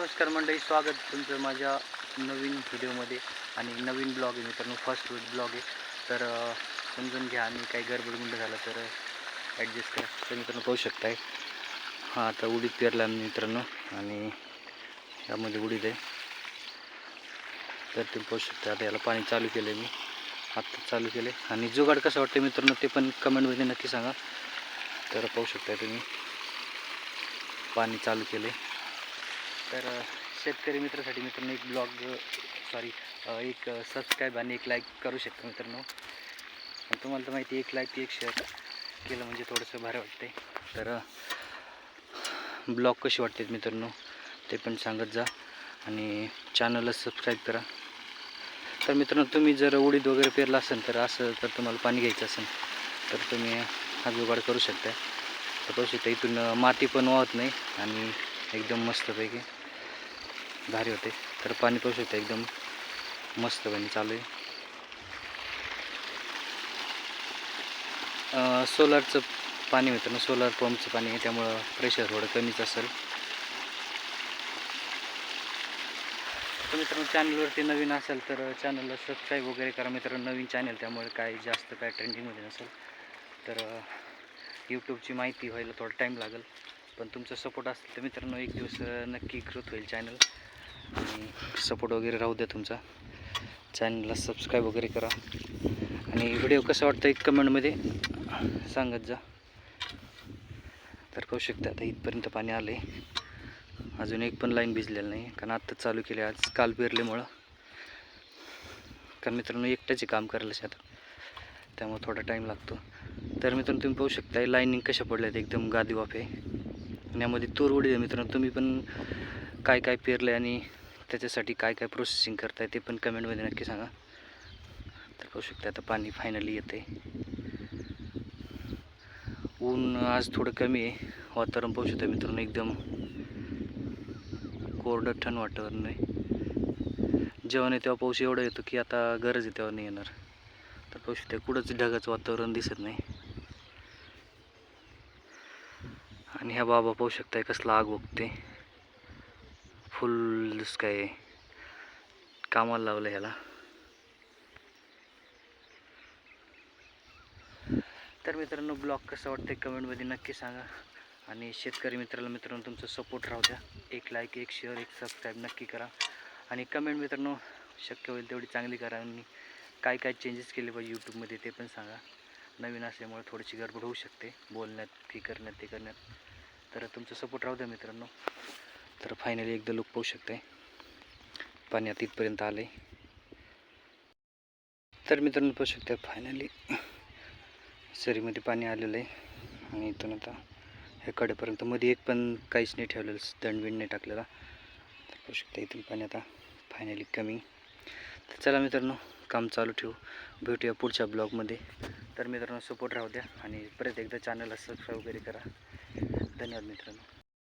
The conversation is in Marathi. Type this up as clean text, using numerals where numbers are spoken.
नमस्कार मंडळी, स्वागत तुमचं माझ्या नवीन व्हिडिओमध्ये आणि नवीन ब्लॉग आहे मित्रांनो. फर्स्ट ब्लॉग आहे तर समजून घ्या आणि काही गडबडगुंड झाला तर ॲडजस्ट करा. तर मित्रांनो पाहू शकताय, हा आता उडीद पेरला मित्रांनो आणि यामध्ये उडीद आहे. तर तुम्ही पाहू शकता. आता याला पाणी चालू केलं आहे, मी आत्ता चालू केलं आहे. आणि जुगाड कसं वाटतं मित्रांनो ते पण कमेंटमध्ये नक्की सांगा. तर पाहू शकताय तुम्ही, पाणी चालू केलं आहे. तर शेतकरी मित्रासाठी मित्रांनो एक एक सबस्क्राईब आणि एक लाईक करू शकता मित्रांनो. आणि तुम्हाला तर माहिती, एक लाईक एक शेअर केलं म्हणजे थोडंसं भारी वाटते. तर ब्लॉग कशी वाटते मित्रांनो ते पण सांगत जा आणि चॅनलला सबस्क्राईब करा. तर मित्रांनो तुम्ही जर उडीद वगैरे पेरला असेल तर असं तर तुम्हाला पाणी घ्यायचं असेल तर तुम्ही हा जुगाड करू शकता. तर पाहू शकता इथून माती पण वाहत नाही आणि एकदम मस्तपैकी भारी होते. तर पाणी पाहू शकता एकदम मस्त पाणी चालू आहे. सोलारचं पाणी मित्रांनो, सोलार पंपचं पाणी आहे, त्यामुळं प्रेशर थोडं कमीच असेल. तर मित्रांनो चॅनलवरती नवीन असेल तर चॅनलला सबस्क्राईब वगैरे करा मित्रांनो. नवीन चॅनल त्यामुळे काय जास्त काय ट्रेंडिंगमध्ये नसेल तर यूट्यूबची माहिती व्हायला थोडा टाईम लागेल. पण तुमचा सपोर्ट असेल तर मित्रांनो एक दिवस नक्की ग्रोथ होईल चॅनल. आणि सपोर्ट वगैरे राहू द्या तुमचा. चॅनलला सबस्क्राईब वगैरे करा आणि व्हिडिओ कसा वाटतं एक कमेंटमध्ये सांगत जा. तर पाहू शकता आता इथपर्यंत पाणी आलं आहे. अजून एक पण लाईन भिजलेलं नाही कारण आत्ताच चालू केले, आज काल पेरल्यामुळं. कारण मित्रांनो एकट्याचे काम करायला शेतात, त्यामुळे थोडा टाईम लागतो. तर मित्रांनो तुम्ही पाहू शकता लाईनिंग कशा पडल्यात, एकदम गादी वाफ आहे. आणि यामध्ये तूर उडीद आहे मित्रांनो. तुम्ही पण काय काय पेरलं आणि त्याच्यासाठी काय काय प्रोसेसिंग करताय ते पण कमेंटमध्ये नक्की सांगा. तर पाहू शकता आता पाणी फायनली येते. ऊन आज थोडं कमी आहे. वातावरण पाहू शकता मित्रांनो एकदम कोरडं थंड वातावरण आहे. जेव्हा नाही तेव्हा पाऊस एवढा येतो की आता गरज आहे तेव्हा नाही येणार. तर पाहू शकता कुठंच ढगाचं वातावरण दिसत नाही. आणि ह्या बाबा पाहू शकताय कसला आग बघते, फुल काय कामाला लावलं ह्याला. तर मित्रांनो ब्लॉग कसं वाटतं कमेंटमध्ये नक्की सांगा. आणि शेतकरी मित्रांनो तुमचं सपोर्ट राहू द्या. एक लाईक एक शेअर एक सबस्क्राईब नक्की करा. आणि कमेंट मित्रांनो शक्य होईल तेवढी चांगली करा. आणि काय काय चेंजेस केले पाहिजे यूट्यूबमध्ये ते पण सांगा. नवीन असल्यामुळे थोडीशी गडबड होऊ शकते बोलण्यात, की करण्यात ते करण्यात. तर तुमचं सपोर्ट राहू द्या मित्रांनो. तर फायनली एकदा लुक पाहू शकते, पाणी आता इथपर्यंत आलं आहे. तर मित्रांनो पाहू शकता फायनली सरीमध्ये पाणी आलेलं आहे. आणि इथून आता ह्या कडेपर्यंत मध्ये एक पण काहीच नाही ठेवलेलं, दंडबिंड नाही टाकलेला. तर पाहू शकता इथून पाणी आता फायनली कमी. तर चला मित्रांनो काम चालू ठेवू, भेटूया पुढच्या ब्लॉगमध्ये. तर मित्रांनो सपोर्ट राहू द्या आणि परत एकदा चॅनलला सबस्क्राईब वगैरे करा. धन्यवाद मित्रांनो.